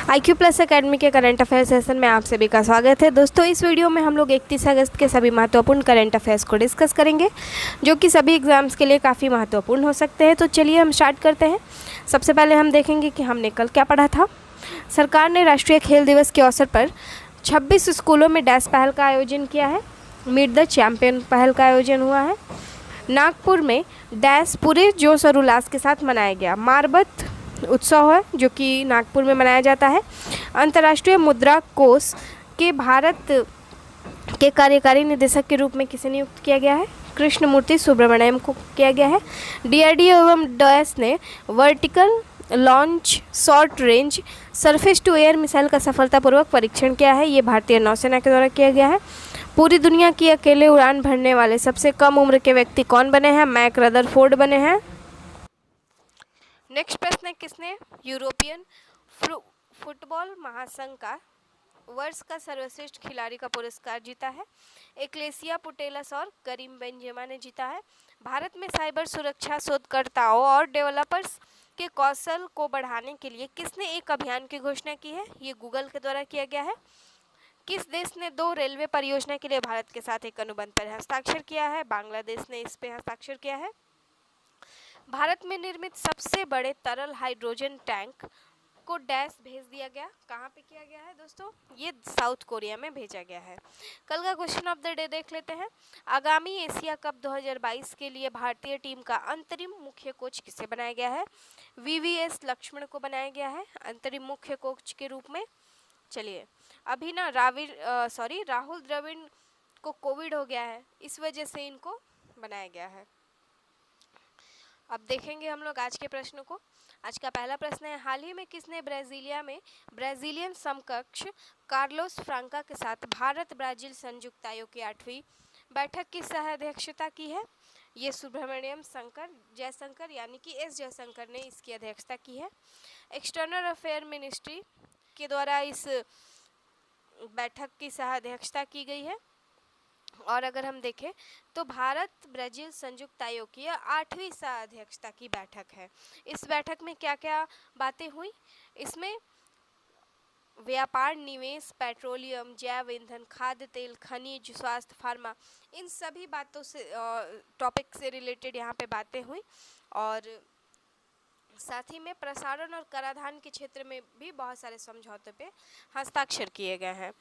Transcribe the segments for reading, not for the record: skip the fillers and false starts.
IQ plus academy के current affairs session में आप सभी का स्वागत है। दोस्तों, इस वीडियो में हम लोग 31 अगस्त के सभी महत्वपूर्ण करंट अफेयर्स को डिस्कस करेंगे, जो कि सभी एग्जाम्स के लिए काफ़ी महत्वपूर्ण हो सकते हैं। तो चलिए हम स्टार्ट करते हैं। सबसे पहले हम देखेंगे कि हमने कल क्या पढ़ा था। सरकार ने राष्ट्रीय खेल दिवस के अवसर पर 26 स्कूलों में डैश पहल का आयोजन किया है। मीट द चैंपियन पहल का आयोजन हुआ है। नागपुर में डैश पूरे जोश और उल्लास के साथ मनाया गया। मारबत उत्सव है जो कि नागपुर में मनाया जाता है। अंतर्राष्ट्रीय मुद्रा कोष के भारत के कार्यकारी निदेशक के रूप में किसे नियुक्त किया गया है? कृष्णमूर्ति सुब्रमण्यम को किया गया है। DRDO एवं डैश ने vertical launch short range surface to air missile का सफलतापूर्वक परीक्षण किया है। ये भारतीय नौसेना के द्वारा किया गया है। पूरी दुनिया की अकेले उड़ान भरने वाले सबसे कम उम्र के व्यक्ति कौन बने हैं? मैक रदरफोर्ड बने हैं। नेक्स्ट प्रश्न है, किसने यूरोपियन फुटबॉल महासंघ का वर्ष का सर्वश्रेष्ठ खिलाड़ी का पुरस्कार जीता है? एक्लेसिया पुटेलस और करीम बेंजेमा ने जीता है। भारत में साइबर सुरक्षा शोधकर्ताओं और डेवलपर्स के कौशल को बढ़ाने के लिए किसने एक अभियान की घोषणा की है? ये गूगल के द्वारा किया गया है। किस देश ने 2 रेलवे परियोजना के लिए भारत के साथ एक अनुबंध पर हस्ताक्षर किया है? बांग्लादेश ने इस पे हस्ताक्षर किया है। भारत में निर्मित सबसे बड़े तरल हाइड्रोजन टैंक को डैश भेज दिया गया। कहाँ पे किया गया है दोस्तों? ये साउथ कोरिया में भेजा गया है। कल का क्वेश्चन ऑफ द डे देख लेते हैं। आगामी एशिया कप 2022 के लिए भारतीय टीम का अंतरिम मुख्य कोच किसे बनाया गया है? VVS लक्ष्मण को बनाया गया है अंतरिम मुख्य कोच के रूप में। चलिए, अभी ना राहुल द्रविड़ को कोविड हो गया है, इस वजह से इनको बनाया गया है। अब देखेंगे हम लोग आज के प्रश्नों को। आज का पहला प्रश्न है, हाल ही में किसने ब्राजीलिया में ब्राजीलियन समकक्ष कार्लोस फ्रांका के साथ भारत ब्राजील संयुक्त आयोग की 8वीं बैठक की सह अध्यक्षता की है? ये सुब्रमण्यम जयशंकर यानी कि S जयशंकर ने इसकी अध्यक्षता की है। एक्सटर्नल अफेयर मिनिस्ट्री के द्वारा इस बैठक की सह अध्यक्षता की गई है। और अगर हम देखें तो भारत ब्राजील संयुक्त आयोग की 8वीं सह अध्यक्षता की बैठक है। इस बैठक में क्या क्या बातें हुई? इसमें व्यापार, निवेश, पेट्रोलियम, जैव ईंधन, खाद्य तेल, खनिज, स्वास्थ्य, फार्मा, इन सभी बातों से टॉपिक से रिलेटेड यहाँ पे बातें हुई। और साथ ही में प्रसारण और कराधान के क्षेत्र में भी बहुत सारे समझौते पे हस्ताक्षर किए गए हैं।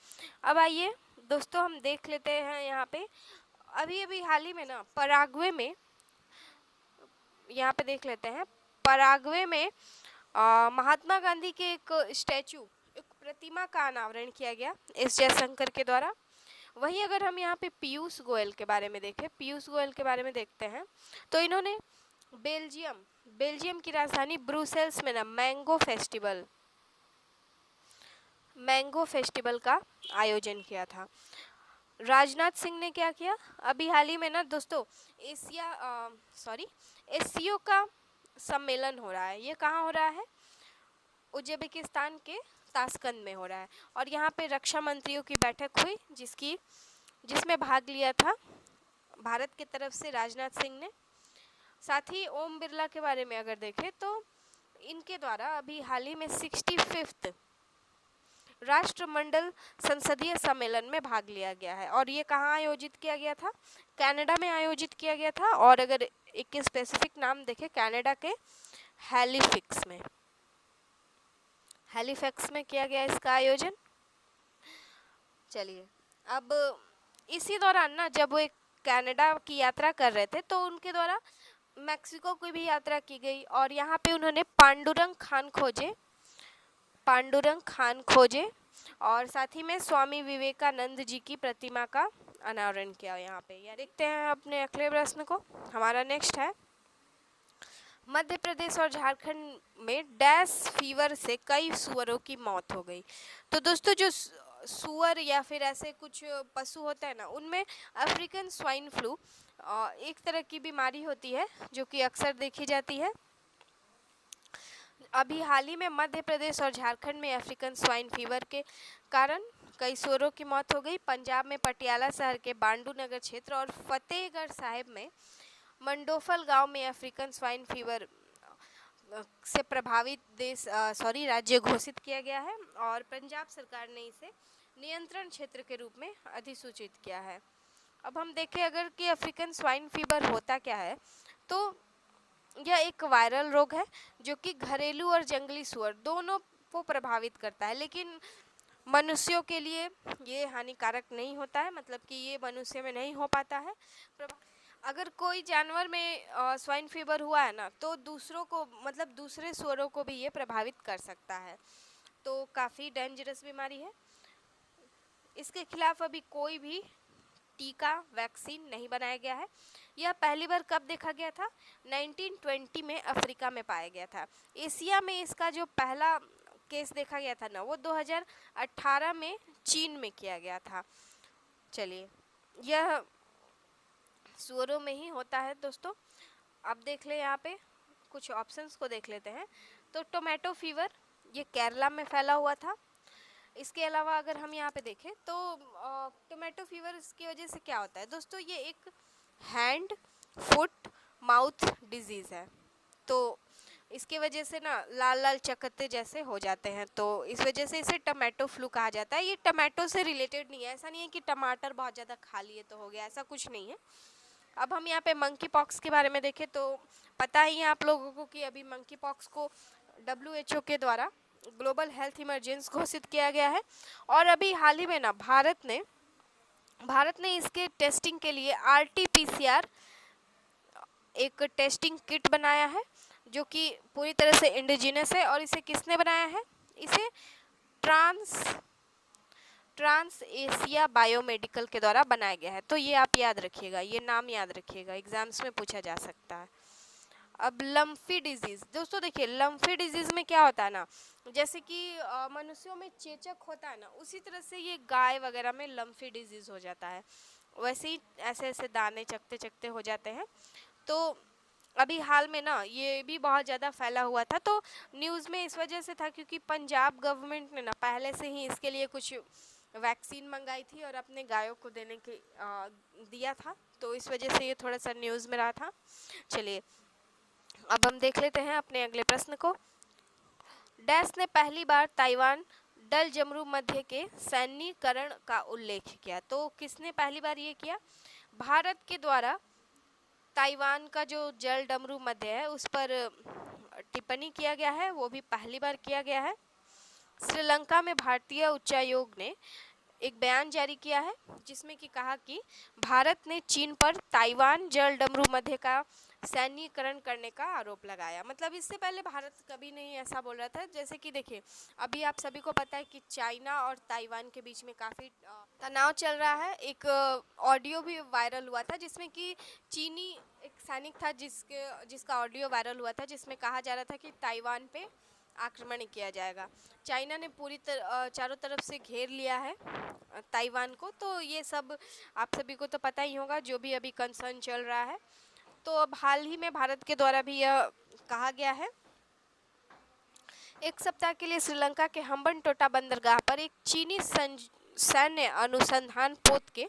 अब आइए दोस्तों हम देख लेते हैं यहाँ पे अभी हाल ही में ना पराग्वे में, यहाँ पे देख लेते हैं पराग्वे में महात्मा गांधी के एक स्टैचू, एक प्रतिमा का अनावरण किया गया S जयशंकर के द्वारा। वहीं अगर हम यहाँ पे पीयूष गोयल के बारे में देखें, पीयूष गोयल के बारे में देखते हैं तो इन्होंने बेल्जियम की राजधानी ब्रुसेल्स में ना मैंगो फेस्टिवल का आयोजन किया था। राजनाथ सिंह ने क्या किया? अभी हाल ही में ना दोस्तों एससीओ का सम्मेलन हो रहा है। ये कहाँ हो रहा है? उज्बेकिस्तान के ताशकंद में हो रहा है। और यहाँ पे रक्षा मंत्रियों की बैठक हुई जिसमें भाग लिया था भारत की तरफ से राजनाथ सिंह ने। साथ ही ओम बिरला के बारे में अगर देखें तो इनके द्वारा अभी हाल ही में 65th राष्ट्रमंडल संसदीय सम्मेलन में भाग लिया गया है। और ये कहाँ आयोजित किया गया था? कनाडा में आयोजित किया गया था। और अगर एक स्पेसिफिक नाम देखें, कनाडा के हैलिफैक्स में किया गया इसका आयोजन। चलिए, अब इसी दौरान ना जब वो कनाडा की यात्रा कर रहे थे तो उनके द्वारा मैक्सिको की भी यात्रा की गई। और यहाँ पे उन्होंने पांडुरंग खान खोजे और साथ ही में स्वामी विवेकानंद जी की प्रतिमा का अनावरण किया यहाँ पे। या देखते हैं अपने अगले प्रश्न को। हमारा नेक्स्ट है, मध्य प्रदेश और झारखंड में डैश फीवर से कई सुअरों की मौत हो गई। तो दोस्तों, जो सुअर या फिर ऐसे कुछ पशु होता है ना, उनमें अफ्रीकन स्वाइन फ्लू एक तरह की बीमारी होती है जो कि अक्सर देखी जाती है। अभी हाल ही में मध्य प्रदेश और झारखंड में अफ्रीकन स्वाइन फीवर के कारण कई सुअरों की मौत हो गई। पंजाब में पटियाला शहर के बांडू नगर क्षेत्र और फतेहगढ़ साहिब में मंडोफल गांव में अफ्रीकन स्वाइन फीवर से प्रभावित राज्य घोषित किया गया है और पंजाब सरकार ने इसे नियंत्रण क्षेत्र के रूप में अधिसूचित किया है। अब हम देखें अगर कि अफ्रीकन स्वाइन फीवर होता क्या है, तो यह एक वायरल रोग है जो कि घरेलू और जंगली सुअर दोनों को प्रभावित करता है, लेकिन मनुष्यों के लिए ये हानिकारक नहीं होता है, मतलब कि ये मनुष्य में नहीं हो पाता है। अगर कोई जानवर में स्वाइन फीवर हुआ है ना, तो दूसरों को मतलब दूसरे सुअरों को भी ये प्रभावित कर सकता है, तो काफ़ी डेंजरस बीमारी है। इसके खिलाफ अभी कोई भी टीका वैक्सीन नहीं बनाया गया है। यह पहली बार कब देखा गया था? 1920 में अफ्रीका में पाया गया था। एशिया में इसका जो पहला केस देखा गया था ना, वो 2018 में चीन में किया गया था। चलिए, यह सुअरों में ही होता है दोस्तों। अब देख ले, यहाँ पे कुछ ऑप्शंस को देख लेते हैं। तो टोमेटो फीवर, ये केरला में फैला हुआ था। इसके अलावा अगर हम यहाँ पे देखें तो टोमेटो फीवर इसकी वजह से क्या होता है दोस्तों, ये एक हैंड फुट माउथ डिजीज़ है। तो इसके वजह से ना लाल लाल चकत्ते जैसे हो जाते हैं, तो इस वजह से इसे टोमेटो फ्लू कहा जाता है। ये टोमेटो से रिलेटेड नहीं है, ऐसा नहीं है कि टमाटर बहुत ज़्यादा खा लिए तो हो गया, ऐसा कुछ नहीं है। अब हम यहाँ पे मंकी पॉक्स के बारे में देखें तो पता ही है आप लोगों को कि अभी मंकी पॉक्स को WHO के द्वारा ग्लोबल हेल्थ इमरजेंसी घोषित किया गया है। और अभी हाल ही में ना भारत ने इसके टेस्टिंग के लिए RT-PCR एक टेस्टिंग किट बनाया है, जो कि पूरी तरह से इंडिजिनस है। और इसे किसने बनाया है? इसे ट्रांस एशिया बायोमेडिकल के द्वारा बनाया गया है। तो ये आप याद रखिएगा, ये नाम याद रखिएगा, एग्जाम्स में पूछा जा सकता है। अब लम्फी डिजीज़ दोस्तों, देखिए लम्फी डिजीज़ में क्या होता है ना, जैसे कि मनुष्यों में चेचक होता है ना, उसी तरह से ये गाय वगैरह में लम्फी डिजीज़ हो जाता है। वैसे ही ऐसे ऐसे दाने चकते चकते हो जाते हैं। तो अभी हाल में ना ये भी बहुत ज़्यादा फैला हुआ था, तो न्यूज़ में इस वजह से था क्योंकि पंजाब गवर्नमेंट ने ना पहले से ही इसके लिए कुछ वैक्सीन मंगाई थी और अपने गायों को देने के दिया था, तो इस वजह से ये थोड़ा सा न्यूज़ में रहा था। चलिए, अब हम देख लेते हैं अपने अगले प्रश्न को। डैश ने पहली बार ताइवान डल जमरू मध्य के सैन्यीकरण का उल्लेख किया। तो किसने पहली बार ये किया? भारत के द्वारा ताइवान का जो जल डमरू मध्य है उस पर टिप्पणी किया गया है, वो भी पहली बार किया गया है। श्रीलंका में भारतीय उच्चायोग ने एक बयान जारी किया है जिसमें कि कहा कि भारत ने चीन पर ताइवान जल डमरू मध्य का सैन्यीकरण करने का आरोप लगाया। मतलब इससे पहले भारत कभी नहीं ऐसा बोल रहा था। जैसे कि देखिए, अभी आप सभी को पता है कि चाइना और ताइवान के बीच में काफ़ी तनाव चल रहा है। एक ऑडियो भी वायरल हुआ था जिसमें कि चीनी एक सैनिक था जिसका ऑडियो वायरल हुआ था, जिसमें कहा जा रहा था कि ताइवान पे आक्रमण किया जाएगा। चाइना ने चारों तरफ से घेर लिया है ताइवान को। तो ये सब आप सभी को तो पता ही होगा, जो भी अभी कंसर्न चल रहा है। तो अब हाल ही में भारत के द्वारा भी यह कहा गया है। एक सप्ताह के लिए श्रीलंका के हम्बनटोटा बंदरगाह पर एक चीनी सैन्य अनुसंधान पोत के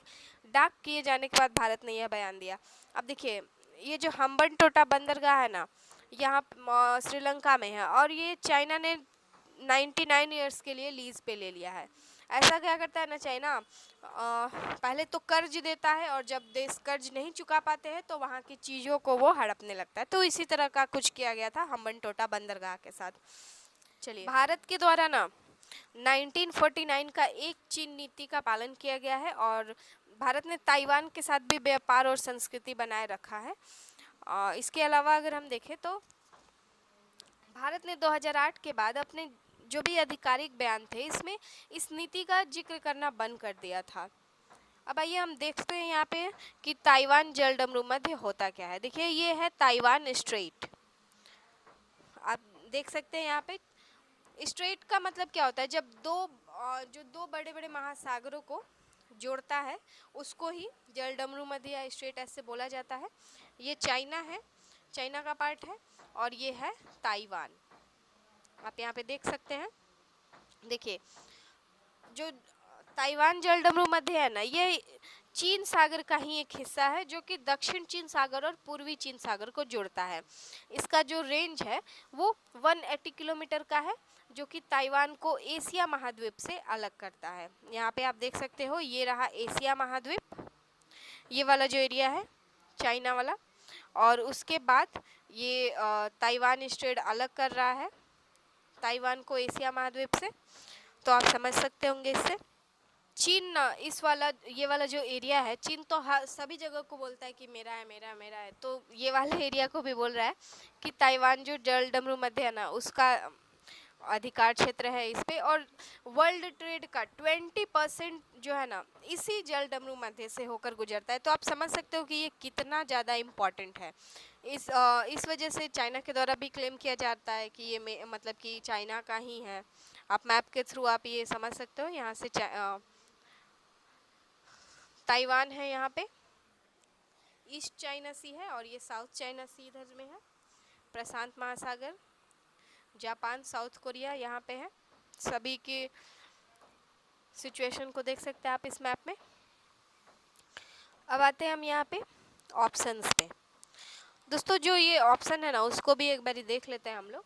डाक किए जाने के बाद भारत ने यह बयान दिया। अब देखिए, ये जो हम्बनटोटा बंदरगाह है ना, यहाँ श्रीलंका में है और ये चाइना ने 99 ईयर्स के लिए लीज पे ले लिया है। ऐसा क्या करता है ना चाइना, पहले तो कर्ज देता है और जब देश कर्ज नहीं चुका पाते हैं तो वहाँ की चीज़ों को वो हड़पने लगता है। तो इसी तरह का कुछ किया गया था हम्बनटोटा बंदरगाह के साथ। चलिए, भारत के द्वारा ना 1949 का एक चीन नीति का पालन किया गया है और भारत ने ताइवान के साथ भी व्यापार और संस्कृति बनाए रखा है। इसके अलावा अगर हम देखें तो भारत ने 2008 के बाद अपने जो भी आधिकारिक बयान थे इसमें इस नीति का जिक्र करना बंद कर दिया था। अब आइए हम देखते हैं यहाँ पे कि ताइवान जल डमरू मध्य होता क्या है। देखिए, ये है ताइवान स्ट्रेट, आप देख सकते हैं यहाँ पे। स्ट्रेट का मतलब क्या होता है? जब दो बड़े बड़े महासागरों को जोड़ता है उसको ही जल डमरू मध्य या स्ट्रेट ऐसे बोला जाता है। ये चाइना है, चाइना का पार्ट है, और ये है ताइवान, आप यहाँ पे देख सकते हैं। देखिए, जो ताइवान जल डमरू मध्य है ना, ये चीन सागर का ही एक हिस्सा है जो कि दक्षिण चीन सागर और पूर्वी चीन सागर को जोड़ता है। इसका जो रेंज है वो 180 किलोमीटर का है, जो कि ताइवान को एशिया महाद्वीप से अलग करता है। यहाँ पे आप देख सकते हो, ये रहा एशिया महाद्वीप, ये वाला जो एरिया है चाइना वाला, और उसके बाद ये ताइवान स्टेट अलग कर रहा है ताइवान को एशिया महाद्वीप से। तो आप समझ सकते होंगे इससे। चीन ना इस वाला ये वाला जो एरिया है, चीन तो सभी जगह को बोलता है कि मेरा है मेरा है मेरा है, तो ये वाले एरिया को भी बोल रहा है कि ताइवान जो जल डमरू मध्य है ना, उसका अधिकार क्षेत्र है इस पे। और वर्ल्ड ट्रेड का 20% जो है ना इसी जल डमरू मध्य से होकर गुजरता है। तो आप समझ सकते हो कि ये कितना ज़्यादा इम्पॉर्टेंट है। इस वजह से चाइना के द्वारा भी क्लेम किया जाता है कि ये मतलब कि चाइना का ही है। आप मैप के थ्रू आप ये समझ सकते हो। यहाँ से ताइवान है, यहाँ पे ईस्ट चाइना सी है और ये साउथ चाइना सी इधर में है। प्रशांत महासागर, जापान, साउथ कोरिया यहाँ पे है। सभी की सिचुएशन को देख सकते हैं आप इस मैप में। अब आते हैं हम यहाँ पे ऑप्शंस पे। दोस्तों जो ये ऑप्शन है ना उसको भी एक बारी देख लेते हैं हम लोग।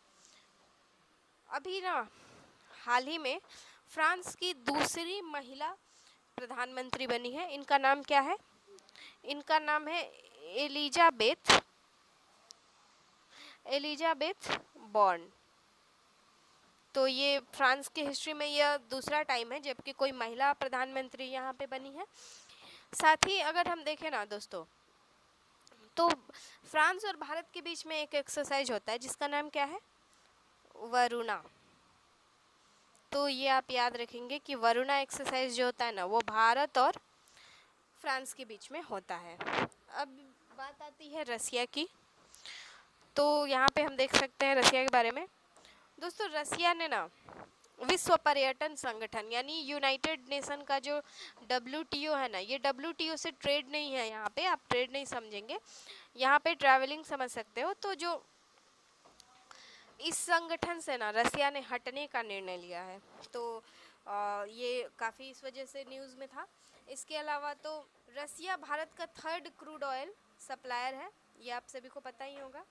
अभी ना हाल ही में फ्रांस की दूसरी महिला प्रधानमंत्री बनी है। इनका नाम क्या है? इनका नाम है एलिजाबेथ बॉर्न। तो ये फ्रांस की हिस्ट्री में यह दूसरा टाइम है जबकि कोई महिला प्रधानमंत्री यहाँ पे बनी है। साथ ही अगर हम देखें ना दोस्तों, तो फ्रांस और भारत के बीच में एक एक्सरसाइज होता है जिसका नाम क्या है? वरुणा। तो ये आप याद रखेंगे कि वरुणा एक्सरसाइज जो होता है ना वो भारत और फ्रांस के बीच में होता है। अब बात आती है रसिया की। तो यहाँ पे हम देख सकते हैं रसिया के बारे में। दोस्तों रसिया ने ना विश्व पर्यटन संगठन यानी यूनाइटेड नेशन का जो WTO है ना, ये WTO से ट्रेड नहीं है। यहाँ पे आप ट्रेड नहीं समझेंगे, यहाँ पे ट्रैवलिंग समझ सकते हो। तो जो इस संगठन से ना रसिया ने हटने का निर्णय लिया है। तो ये काफ़ी इस वजह से न्यूज़ में था। इसके अलावा तो रसिया भारत का 3rd क्रूड ऑयल सप्लायर है, ये आप सभी को पता ही होगा।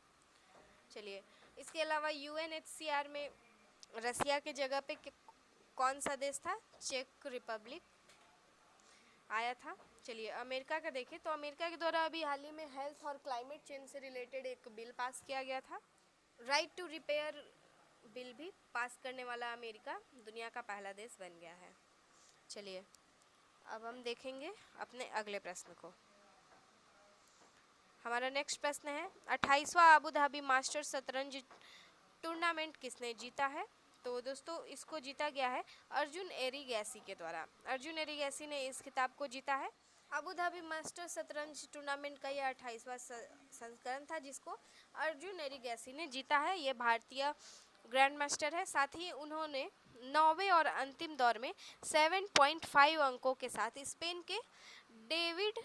चलिए, इसके अलावा UNHCR में रसिया के जगह पे कौन सा देश था? चेक रिपब्लिक आया था। चलिए अमेरिका का देखें तो अमेरिका के द्वारा अभी हाल ही में हेल्थ और क्लाइमेट चेंज से रिलेटेड एक बिल पास किया गया था। राइट टू रिपेयर बिल भी पास करने वाला अमेरिका दुनिया का पहला देश बन गया है। चलिए अब हम देखेंगे अपने अगले प्रश्न को। हमारा नेक्स्ट प्रश्न है 28वां अबू धाबी मास्टर शतरंज टूर्नामेंट किसने जीता है? तो दोस्तों इसको जीता गया है अर्जुन एरिगैसी के द्वारा। अर्जुन एरिगैसी ने इस खिताब को जीता है। अबू धाबी मास्टर शतरंज टूर्नामेंट का यह 28वां संस्करण था जिसको अर्जुन एरिगैसी ने जीता है। ये भारतीय ग्रैंड मास्टर है। साथ ही उन्होंने 9वें और अंतिम दौर में 7.5 अंकों के साथ स्पेन के डेविड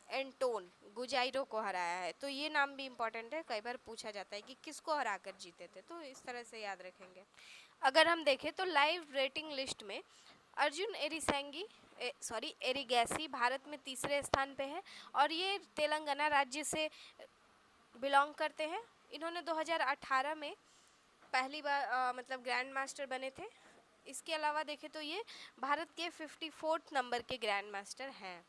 एंटोन गुजाइरो को हराया है। तो ये नाम भी इम्पोर्टेंट है, कई बार पूछा जाता है कि किसको हराकर जीते थे, तो इस तरह से याद रखेंगे। अगर हम देखें तो लाइव रेटिंग लिस्ट में अर्जुन एरिगैसी भारत में तीसरे स्थान पे है और ये तेलंगाना राज्य से बिलोंग करते हैं। इन्होंने 2018 में पहली बार मतलब ग्रैंड मास्टर बने थे। इसके अलावा देखें तो ये भारत के 54 नंबर के ग्रैंड मास्टर हैं।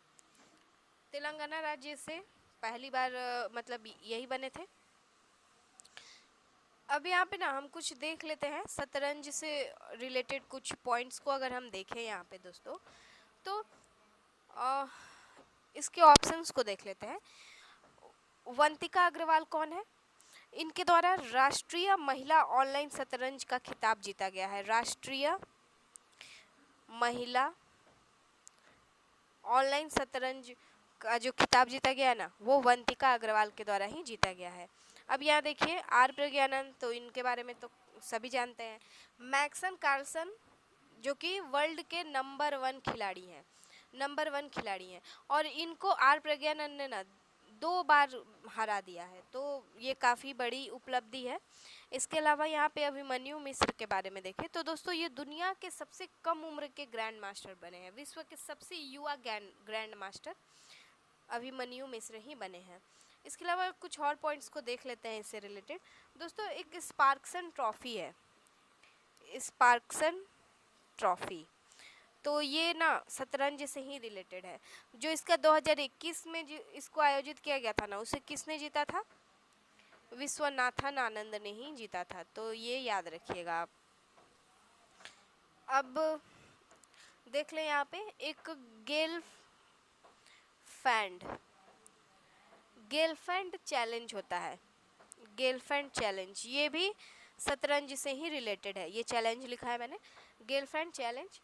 तेलंगाना राज्य से पहली बार मतलब यही बने थे। अब यहाँ पे ना हम कुछ देख लेते हैं शतरंज से रिलेटेड कुछ पॉइंट्स को। अगर हम देखें यहाँ पे दोस्तों तो इसके ऑप्शंस को देख लेते हैं। वंतिका अग्रवाल कौन है? इनके द्वारा राष्ट्रीय महिला ऑनलाइन शतरंज का खिताब जीता गया है। राष्ट्रीय महिला ऑनलाइन शतरंज का जो खिताब जीता गया है ना वो वंतिका अग्रवाल के द्वारा ही जीता गया है। अब यहाँ देखिए आर प्रज्ञानंद, तो इनके बारे में तो सभी जानते हैं। मैक्सन कार्लसन जो कि वर्ल्ड के नंबर 1 खिलाड़ी हैं और इनको आर प्रज्ञानंद ने ना 2 बार हरा दिया है, तो ये काफ़ी बड़ी उपलब्धि है। इसके अलावा यहाँ पे अभिमन्यु मिश्र के बारे में देखें तो दोस्तों ये दुनिया के सबसे कम उम्र के ग्रैंड मास्टर बने हैं। विश्व के सबसे युवा ग्रैंड मास्टर अभिमन्यु मिश्र ही बने हैं। इसके अलावा कुछ और पॉइंट्स को देख लेते हैं इससे रिलेटेड। दोस्तों एक स्पार्क्सन ट्रॉफी है, स्पार्क्सन ट्रॉफी, तो ये ना शतरंज से ही रिलेटेड है। जो इसका 2021 में इसको आयोजित किया गया था ना, उसे किसने जीता था? विश्वनाथन आनंद ने ही जीता था, तो ये याद रखिएगा आप। अब देख लें यहाँ पे एक गेलफैंड चैलेंज होता है, गेलफैंड चैलेंज, ये भी शतरंज से ही रिलेटेड है। ये चैलेंज लिखा है मैंने, गेलफैंड चैलेंज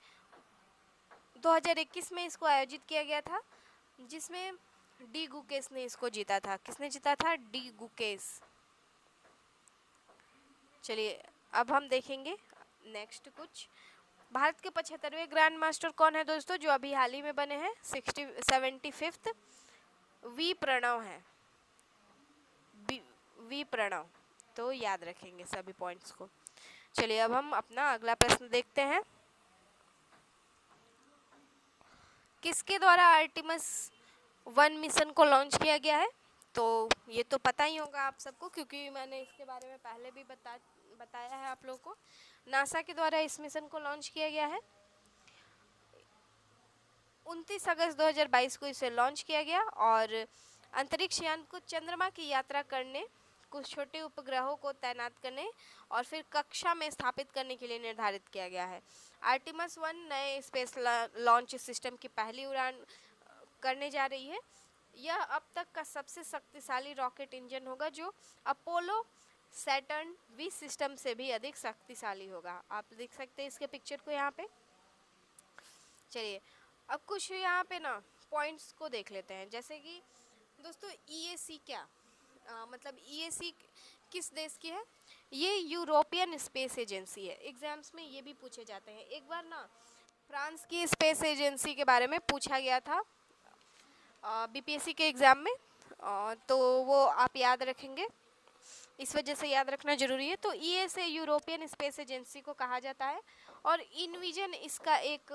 2021 में इसको आयोजित किया गया था, जिसमें डी गुकेश ने इसको जीता था। किसने जीता था? डी गुकेश। चलिए अब हम देखेंगे नेक्स्ट कुछ। भारत के 75वें ग्रैंड मास्टर कौन है दोस्तों, जो अभी हाल ही में बने हैं? 75th वी प्रणव है, वी प्रणव, तो याद रखेंगे सभी पॉइंट्स को। चलिए अब हम अपना अगला प्रश्न देखते हैं। किसके द्वारा आर्टिमस 1 मिशन को लॉन्च किया गया है? तो ये तो पता ही होगा आप सबको, क्योंकि मैंने इसके बारे में पहले भी बताया है आप लोगों को। नासा के द्वारा इस मिशन को लॉन्च किया गया है। 29 अगस्त 2022 को इसे लॉन्च किया गया और अंतरिक्ष यान को चंद्रमा की यात्रा करने, कुछ छोटे उपग्रहों को तैनात करने और फिर कक्षा में स्थापित करने के लिए निर्धारित किया गया है। आर्टिमस 1 नए स्पेस लॉन्च सिस्टम की पहली उड़ान करने जा रही है। यह अब तक का सबसे शक्तिशाली रॉकेट इंजन होगा, जो अपोलो सैटर्न वी सिस्टम से भी अधिक शक्तिशाली होगा। आप देख सकते हैं इसके पिक्चर को यहाँ पे। चलिए अब कुछ यहाँ पे ना पॉइंट्स को देख लेते हैं, जैसे कि दोस्तों EAC क्या मतलब EAC किस देश की है? ये यूरोपियन स्पेस एजेंसी है। एग्जाम्स में ये भी पूछे जाते हैं। एक बार ना फ्रांस की स्पेस एजेंसी के बारे में पूछा गया था BPSC के एग्ज़ाम में, तो वो आप याद रखेंगे, इस वजह से याद रखना जरूरी है। तो ESA यूरोपियन स्पेस एजेंसी को कहा जाता है और इनविजन इसका एक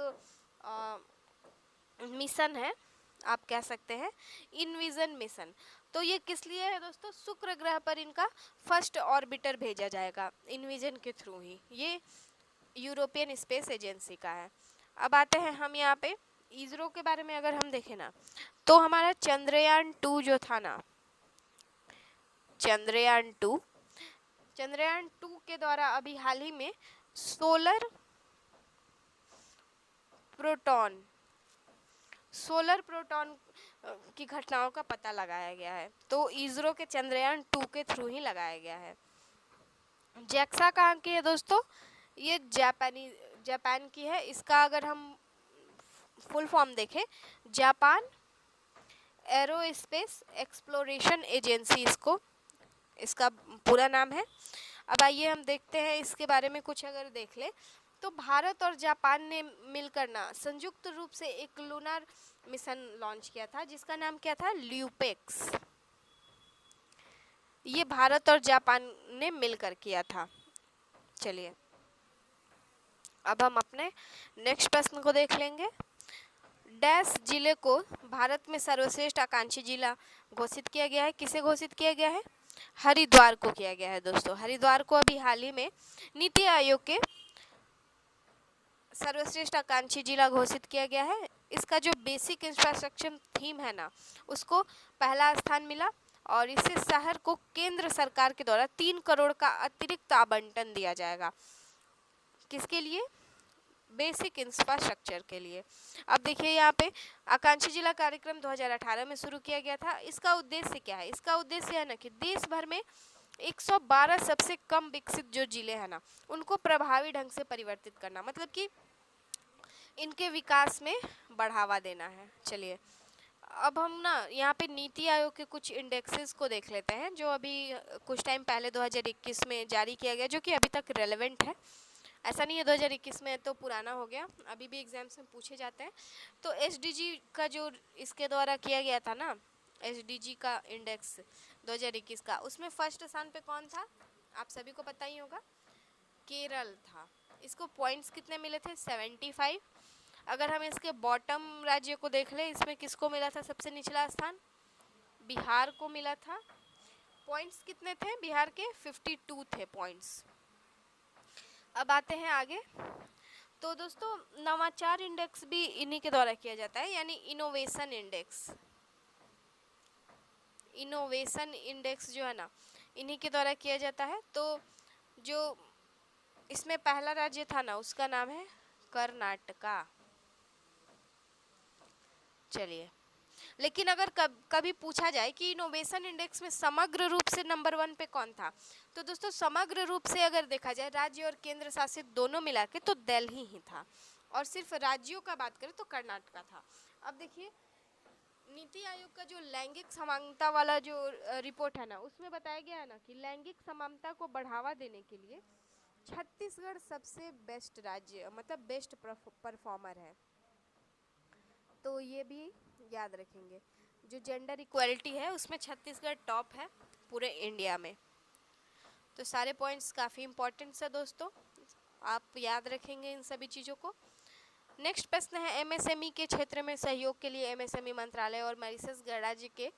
मिशन है, आप कह सकते हैं इनविजन मिशन। तो ये किस लिए है दोस्तों? शुक्र ग्रह पर इनका फर्स्ट ऑर्बिटर भेजा जाएगा इनविजन के थ्रू ही। ये यूरोपियन स्पेस एजेंसी का है। अब आते हैं हम यहाँ पे इसरो के बारे में अगर हम देखें ना, तो हमारा चंद्रयान 2 जो था ना, चंद्रयान 2 के द्वारा अभी हाल ही में सोलर प्रोटॉन की घटनाओं का पता लगाया गया है। तो इसरो के चंद्रयान 2 के थ्रू ही लगाया गया है। जैक्सा कहाँ की है दोस्तों? ये जापान की है। इसका अगर हम फुल फॉर्म देखें, जापान एरोस्पेस एक्सप्लोरेशन एजेंसी इसका पूरा नाम है। अब आइए हम देखते हैं इसके बारे में कुछ अगर देख ले, तो भारत और जापान ने मिलकर ना संयुक्त रूप से एक लूनर मिशन लॉन्च किया था, जिसका नाम क्या था? ल्यूपेक्स। ये भारत और जापान ने मिलकर किया था। चलिए अब हम अपने नेक्स्ट प्रश्न को देख लेंगे। डैश जिले को भारत में सर्वश्रेष्ठ आकांक्षी जिला घोषित किया गया है। किसे घोषित किया गया है? हरिद्वार को किया गया है दोस्तों। हरिद्वार को अभी हाल ही में नीति आयोग के सर्वश्रेष्ठ आकांक्षी जिला घोषित किया गया है। इसका जो बेसिक इंफ्रास्ट्रक्चर थीम है ना, उसको पहला स्थान मिला और इससे शहर को केंद्र सरकार के द्वारा 3 करोड़ का अतिरिक्त आवंटन दिया जाएगा। किसके लिए? बेसिक इंफ्रास्ट्रक्चर के लिए। अब देखिए यहाँ पे आकांक्षी जिला कार्यक्रम 2018 में शुरू किया गया था। इसका उद्देश्य क्या है? इसका उद्देश्य है ना कि देश भर में 112 सबसे कम विकसित जो जिले हैं ना, उनको प्रभावी ढंग से परिवर्तित करना, मतलब कि इनके विकास में बढ़ावा देना है। चलिए अब हम ना यहाँ पे नीति आयोग के कुछ इंडेक्सेस को देख लेते हैं, जो अभी कुछ टाइम पहले 2021 में जारी किया गया, जो कि अभी तक रेलेवेंट है। ऐसा नहीं है 2021 में तो पुराना हो गया, अभी भी एग्जाम्स में पूछे जाते हैं। तो SDG का जो इसके द्वारा किया गया था ना, SDG का इंडेक्स 2021 का, उसमें फर्स्ट स्थान पे कौन था? आप सभी को पता ही होगा, केरल था। इसको पॉइंट्स कितने मिले थे? 75। अगर हम इसके बॉटम राज्य को देख लें, इसमें किसको मिला था सबसे निचला स्थान? बिहार को मिला था। पॉइंट्स कितने थे बिहार के? 52 थे पॉइंट्स। अब आते हैं आगे। तो दोस्तों नवाचार इंडेक्स भी इन्हीं के द्वारा किया जाता है, यानी इनोवेशन इंडेक्स। इनोवेशन इंडेक्स जो है ना, इन्हीं के द्वारा किया जाता है। तो जो इसमें पहला राज्य था ना, उसका नाम है कर्नाटका। चलिए, लेकिन अगर कभी पूछा जाए कि इनोवेशन इंडेक्स में समग्र रूप से नंबर 1 पे कौन था, तो दोस्तों समग्र रूप से अगर देखा जाए राज्य और केंद्र शासित दोनों मिला के, तो दिल्ली ही था। और सिर्फ राज्यों का बात करें तो कर्नाटका था। अब देखिए, नीति आयोग का जो लैंगिक समानता वाला जो रिपोर्ट है ना, उसमें बताया गया है ना कि लैंगिक समानता को बढ़ावा देने के लिए छत्तीसगढ़ सबसे बेस्ट राज्य, मतलब बेस्ट परफॉर्मर है। तो ये भी याद रखेंगे, जो जेंडर इक्वालिटी है उसमें छत्तीसगढ़ टॉप है पूरे इंडिया में। तो सारे पॉइंट्स काफ़ी इंपॉर्टेंट है दोस्तों, आप याद रखेंगे इन सभी चीज़ों को। नेक्स्ट प्रश्न है, एमएसएमई के क्षेत्र में सहयोग के लिए एमएसएमई मंत्रालय और मॉरिशस गणराज्य के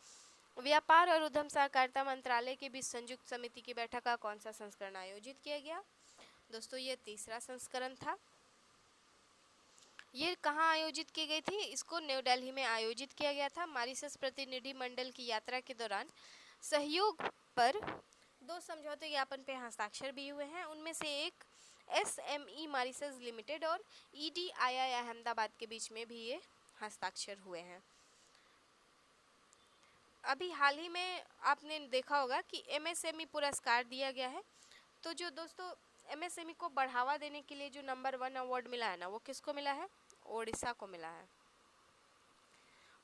व्यापार और उद्यम सहकारिता मंत्रालय के बीच संयुक्त समिति की बैठक का कौन सा संस्करण आयोजित किया गया? दोस्तों ये तीसरा संस्करण था। ये कहाँ आयोजित की गई थी? इसको न्यू दिल्ली में आयोजित किया गया था। मॉरिशस प्रतिनिधि मंडल की यात्रा के दौरान सहयोग पर 2 समझौते ज्ञापन पे हस्ताक्षर भी हुए हैं। उनमें से एक SME मॉरिशस लिमिटेड और EDII अहमदाबाद के बीच में भी ये हस्ताक्षर हुए हैं। अभी हाल ही में आपने देखा होगा कि MSME पुरस्कार दिया गया है। तो जो दोस्तों MSME को बढ़ावा देने के लिए जो नंबर 1 अवार्ड मिला है ना, वो किसको मिला है? ओडिशा को मिला है।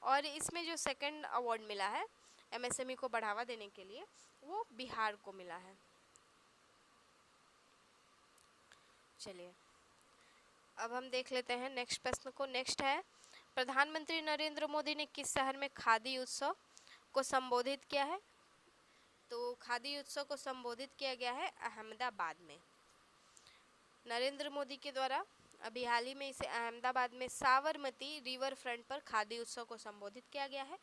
और इसमें जो सेकंड अवार्ड मिला है MSME को बढ़ावा देने के लिए, वो बिहार को मिला है। चलिए, अब हम देख लेते हैं नेक्स्ट प्रश्न को। नेक्स्ट है, प्रधानमंत्री नरेंद्र मोदी ने किस शहर में खादी उत्सव को संबोधित किया है? तो खादी उत्सव को संबोधित किया गया है अहमदाबाद में। नरेंद्र मोदी के द्वारा अभी हाल ही में इसे अहमदाबाद में साबरमती रिवर फ्रंट पर खादी उत्सव को संबोधित किया गया है।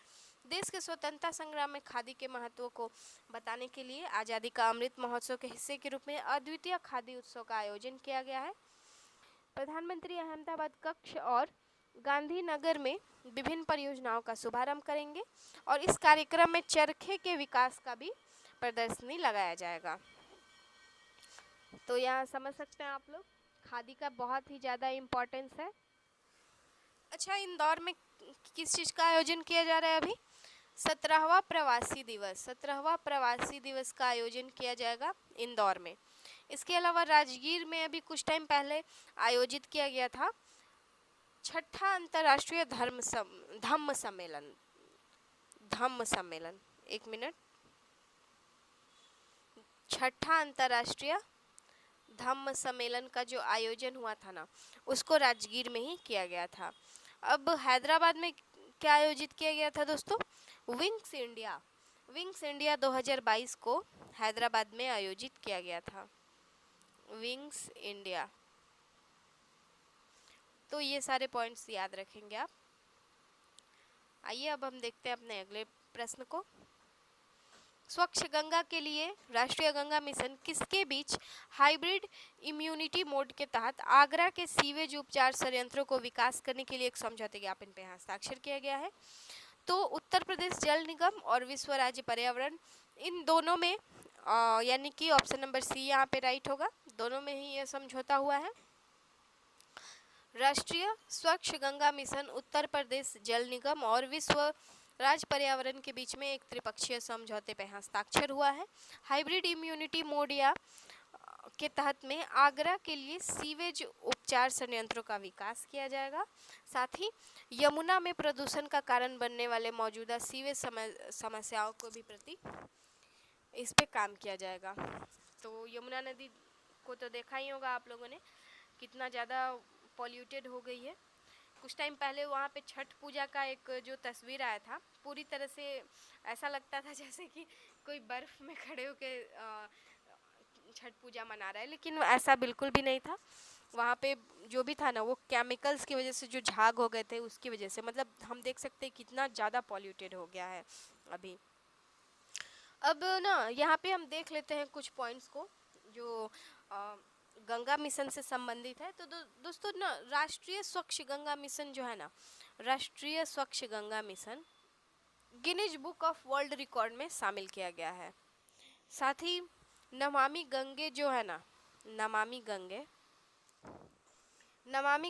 देश के स्वतंत्रता संग्राम में खादी के महत्व को बताने के लिए आज़ादी का अमृत महोत्सव के हिस्से के रूप में अद्वितीय खादी उत्सव का आयोजन किया गया है। प्रधानमंत्री अहमदाबाद कक्ष और गांधीनगर में विभिन्न परियोजनाओं का शुभारंभ करेंगे और इस कार्यक्रम में चरखे के विकास का भी प्रदर्शनी लगाया जाएगा। तो यहाँ समझ सकते हैं आप लोग, खादी का बहुत ही ज़्यादा इम्पोर्टेंस है। अच्छा, इंदौर में किस चीज़ का आयोजन किया जा रहा है अभी? 17वां प्रवासी दिवस। 17वां प्रवासी दिवस का आयोजन किया जाएगा इंदौर में। इसके अलावा राजगीर में अभी कुछ टाइम पहले आयोजित किया गया था 6ठा अंतर्राष्ट्रीय धम्म सम्मेलन। एक मिनट, 6ठा अंतर्राष्ट्रीय धम्म सम्मेलन का जो आयोजन हुआ था ना, उसको राजगीर में ही किया गया था। अब हैदराबाद में क्या आयोजित किया गया था दोस्तों? विंग्स इंडिया 2022 को हैदराबाद में आयोजित किया गया था। Wings India. तो ये सारे पॉइंट्स याद रखेंगे आप। आइए अब हम देखते हैं अपने अगले प्रश्न को। स्वच्छ गंगा के लिए राष्ट्रीय गंगा मिशन किसके बीच हाइब्रिड इम्यूनिटी मोड के तहत आगरा के सीवेज उपचार संयंत्रों को विकास करने के लिए एक समझौते ज्ञापन पर हस्ताक्षर किया गया है? तो उत्तर प्रदेश जल निगम और विश्व राज्य पर्यावरण, इन दोनों में यानी कि ऑप्शन नंबर सी यहाँ पे राइट होगा, दोनों में ही यह समझौता हुआ है। राष्ट्रीय स्वच्छ गंगा मिशन, उत्तर प्रदेश जल निगम और विश्व राज्य पर्यावरण के बीच में एक त्रिपक्षीय समझौते पर हस्ताक्षर हुआ है। हाइब्रिड इम्यूनिटी मोड या के तहत में आगरा के लिए सीवेज उपचार संयंत्रों का विकास किया जाएगा। साथ ही यमुना में प्रदूषण का कारण बनने वाले मौजूदा सीवेज समस्याओं को भी प्रति इस पे काम किया जाएगा। तो यमुना नदी को तो देखा ही होगा आप लोगों ने, कितना ज़्यादा पॉल्यूटेड हो गई है। कुछ टाइम पहले वहाँ पे छठ पूजा का एक जो तस्वीर आया था, पूरी तरह से ऐसा लगता था जैसे कि कोई बर्फ़ में खड़े होके छठ पूजा मना रहा है, लेकिन ऐसा बिल्कुल भी नहीं था। वहाँ पे जो भी था ना, वो केमिकल्स की वजह से जो झाग हो गए थे उसकी वजह से, मतलब हम देख सकते हैं कितना ज़्यादा पॉल्यूटेड हो गया है अभी। अब ना यहाँ पे हम देख लेते हैं कुछ पॉइंट्स को जो गंगा मिशन से संबंधित है। तो दोस्तों ना, राष्ट्रीय स्वच्छ गंगा मिशन जो है ना, राष्ट्रीय स्वच्छ Ganga mission Guinness book of world record में शामिल किया गया है। साथ ही नमामि गंगे जो है ना, नमामि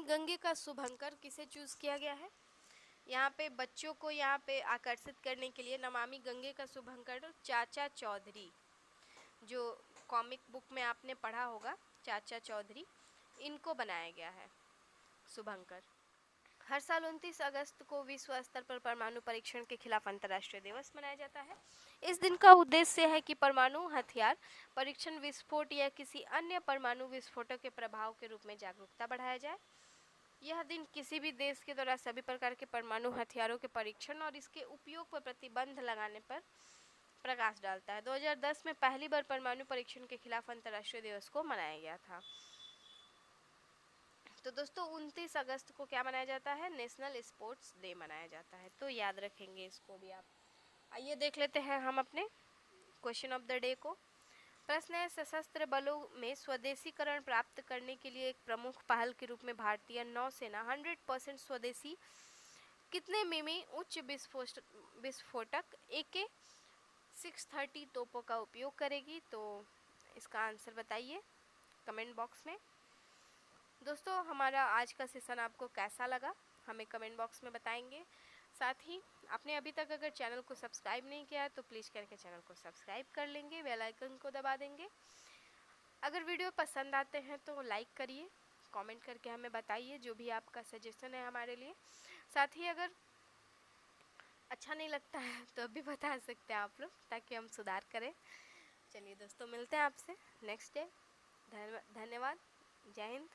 गंगे का शुभंकर किसे चूज़ किया गया है? यहाँ पे बच्चों को यहाँ पे आकर्षित करने के लिए नमामि गंगे का शुभंकर चाचा चौधरी, जो कॉमिक बुक में आपने पढ़ा होगा, चाचा चौधरी, इनको बनाया गया है शुभंकर। हर साल 29 अगस्त को विश्व स्तर पर परमाणु परीक्षण के खिलाफ अंतर्राष्ट्रीय दिवस मनाया जाता है। इस दिन का उद्देश्य है कि परमाणु हथियार परीक्षण, विस्फोट या किसी अन्य परमाणु विस्फोटक के प्रभाव के रूप में जागरूकता बढ़ाया जाए। यह दिन किसी भी देश के द्वारा सभी प्रकार के परमाणु हथियारों के परीक्षण और इसके उपयोग पर प्रतिबंध लगाने पर प्रकाश डालता है। 2010 में पहली बार परमाणु परीक्षण के खिलाफ अंतर्राष्ट्रीय दिवस को मनाया गया था। तो दोस्तों 29 अगस्त को क्या मनाया जाता है? नेशनल स्पोर्ट्स डे मनाया जाता है, तो याद रखेंगे इसको भी आप। आइए देख लेते हैं हम अपने क्वेश्चन ऑफ द डे को। प्रश्न है, सशस्त्र बलों में स्वदेशीकरण प्राप्त करने के लिए एक प्रमुख पहल के रूप में भारतीय नौसेना 100% स्वदेशी कितने मिमी उच्च विस्फोटक AK-630 तोपों का उपयोग करेगी? तो इसका आंसर बताइए कमेंट बॉक्स में। दोस्तों हमारा आज का सेशन आपको कैसा लगा, हमें कमेंट बॉक्स में बताएंगे। साथ ही आपने अभी तक अगर चैनल को सब्सक्राइब नहीं किया है तो प्लीज़ करके चैनल को सब्सक्राइब कर लेंगे, बेल आइकन को दबा देंगे। अगर वीडियो पसंद आते हैं तो लाइक करिए, कमेंट करके हमें बताइए जो भी आपका सजेशन है हमारे लिए। साथ ही अगर अच्छा नहीं लगता है तो भी बता सकते हैं आप लोग, ताकि हम सुधार करें। चलिए दोस्तों, मिलते हैं आपसे नेक्स्ट डे। धन्यवाद। जय हिंद।